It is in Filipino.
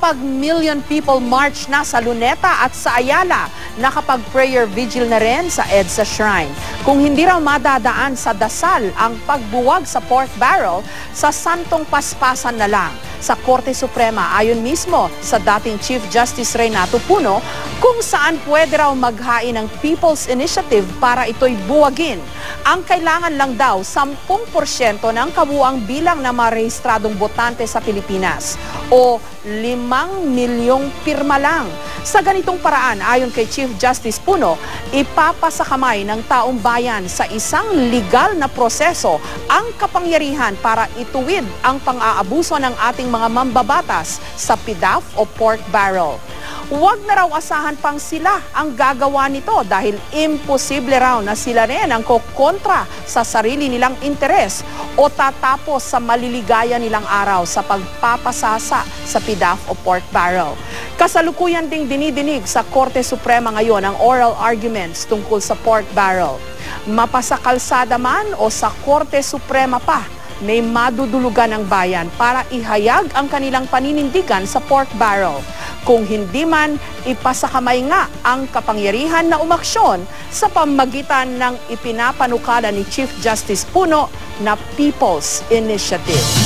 nakapag-million people march na sa Luneta at sa Ayala, nakapag-prayer vigil na rin sa EDSA Shrine. Kung hindi raw madadaan sa dasal ang pagbuwag sa pork barrel, sa santong paspasan na lang sa Korte Suprema, ayon mismo sa dating Chief Justice Renato Puno, kung saan pwede raw maghain ng People's Initiative para ito'y buwagin. Ang kailangan lang daw 10% ng kabuuang bilang na marehistradong botante sa Pilipinas o 5 milyong pirma lang. Sa ganitong paraan, ayon kay Chief Justice Puno, ipapasakamay ng taong bayan sa isang legal na proseso ang kapangyarihan para ituwid ang pang-aabuso ng ating mga mambabatas sa PDAF o pork barrel. Huwag na raw asahan pang sila ang gagawa nito dahil imposible raw na sila rin ang kokontra sa sarili nilang interes o tatapos sa maliligaya nilang araw sa pagpapasasa sa PDAF o pork barrel. Kasalukuyan ding dinidinig sa Korte Suprema ngayon ang oral arguments tungkol sa pork barrel. Mapasakalsada man o sa Korte Suprema pa, may madudulugan ng bayan para ihayag ang kanilang paninindigan sa pork barrel. Kung hindi man, ipasakamay nga ang kapangyarihan na umaksyon sa pamamagitan ng ipinapanukala ni Chief Justice Puno na People's Initiative.